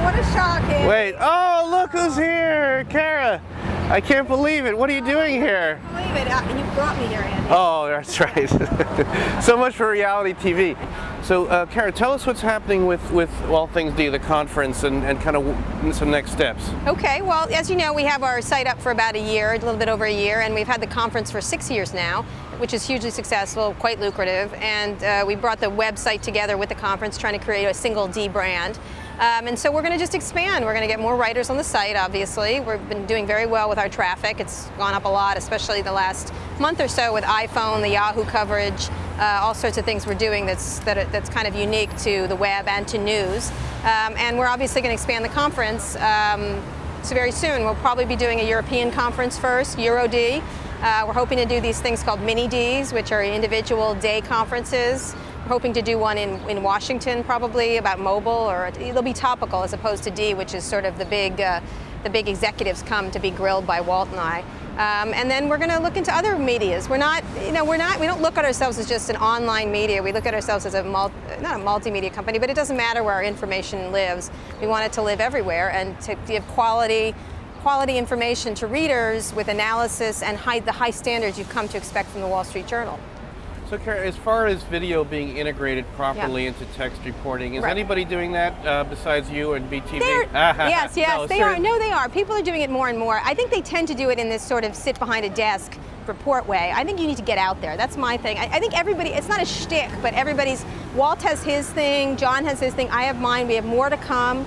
what a shock. Andy. Wait, oh, look who's here, Kara. I can't believe it. What are you doing here? I can't believe it. You brought me here, Andy. Oh, that's right. So much for reality TV. So, Kara, tell us what's happening with All Things D, the conference, and kind of some next steps. Okay, well, as you know, we have our site up for about a year, a little bit over a year, and we've had the conference for 6 years now, which is hugely successful, quite lucrative, and we brought the website together with the conference, trying to create a single D brand. And so we're going to just expand. We're going to get more writers on the site, obviously. We've been doing very well with our traffic. It's gone up a lot, especially the last month or so with iPhone, the Yahoo coverage, all sorts of things we're doing that's kind of unique to the web and to news. And we're obviously going to expand the conference. So very soon we'll probably be doing a European conference first, EuroD. We're hoping to do these things called mini Ds, which are individual day conferences. We're hoping to do one in Washington probably about mobile, or it'll be topical as opposed to D, which is sort of the big executives come to be grilled by Walt and I. And then we're going to look into other medias. We don't look at ourselves as just an online media. We look at ourselves as not a multimedia company, but it doesn't matter where our information lives. We want it to live everywhere and to give quality information to readers with analysis and the high standards you've come to expect from the Wall Street Journal. So, Kara, as far as video being integrated properly into text reporting, is anybody doing that besides you and BTV? Yes, No, they are. No, they are. People are doing it more and more. I think they tend to do it in this sort of sit behind a desk report way. I think you need to get out there. That's my thing. I think everybody, it's not a shtick, but Walt has his thing, John has his thing, I have mine, we have more to come.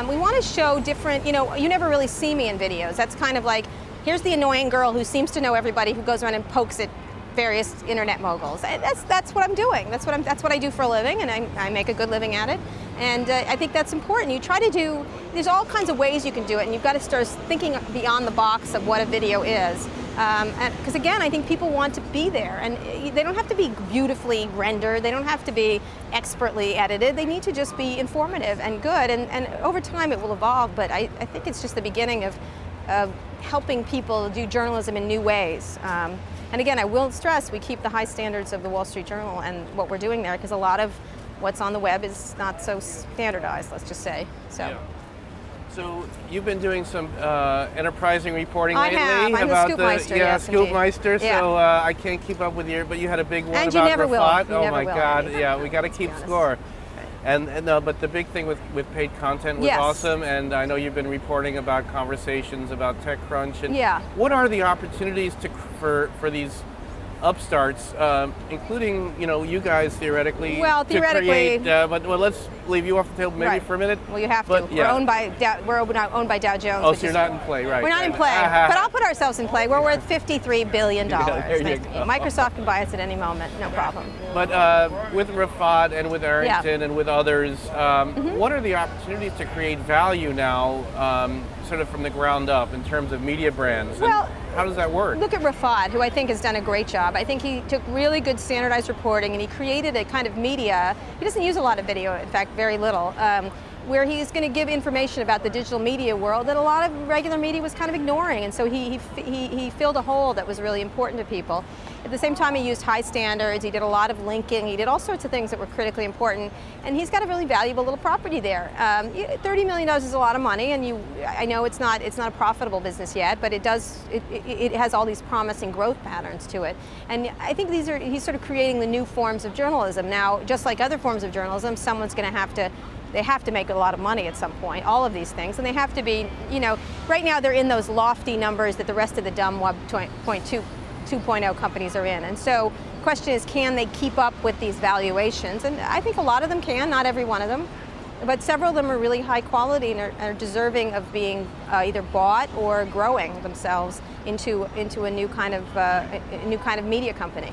We want to show different, you never really see me in videos. That's kind of like, here's the annoying girl who seems to know everybody, who goes around and pokes at various internet moguls. That's what I'm doing. That's what I do for a living, and I make a good living at it. And I think that's important. You try to do. There's all kinds of ways you can do it, and you've got to start thinking beyond the box of what a video is. Because again, I think people want to be there, and they don't have to be beautifully rendered. They don't have to be expertly edited. They need to just be informative and good. And over time, it will evolve. But I think it's just the beginning of helping people do journalism in new ways. And again, I will stress, we keep the high standards of the Wall Street Journal and what we're doing there, because a lot of what's on the web is not so standardized, let's just say. Yeah. So you've been doing some enterprising reporting I lately have. I'm about the Scoopmeister, yes, Scoopmeister. indeed. Yeah. So I can't keep up with but you had a big one and about you never Rafat. will. You oh never my will, God! Andy. Yeah, we got to keep score. And no, but the big thing with paid content was awesome, and I know you've been reporting about conversations about TechCrunch. And what are the opportunities for these upstarts, including you guys theoretically. Well, theoretically, to create, but let's leave you off the table maybe for a minute. Well, you have to. We're owned by Dow Jones. Oh, so you're not in play, right? We're not in play, but I'll put ourselves in play. We're worth $53 billion. There you go. Microsoft can buy us at any moment, no problem. But with Rafat and with Arrington and with others, what are the opportunities to create value now, sort of from the ground up in terms of media brands? Well, how does that work? Look at Rafat, who I think has done a great job. I think he took really good standardized reporting and he created a kind of media. He doesn't use a lot of video, in fact, very little, where he's going to give information about the digital media world that a lot of regular media was kind of ignoring. And so he filled a hole that was really important to people. At the same time, he used high standards. He did a lot of linking. He did all sorts of things that were critically important. And he's got a really valuable little property there. $30 million is a lot of money, and I know it's not a profitable business yet, but it has all these promising growth patterns to it. And I think he's sort of creating the new forms of journalism. Now, just like other forms of journalism, someone's going to have to. They have to make a lot of money at some point, all of these things, and they have to be, right now they're in those lofty numbers that the rest of the dumb Web 2.0 companies are in. And so the question is, can they keep up with these valuations? And I think a lot of them can, not every one of them, but several of them are really high quality and are deserving of being either bought or growing themselves into a new kind of media company.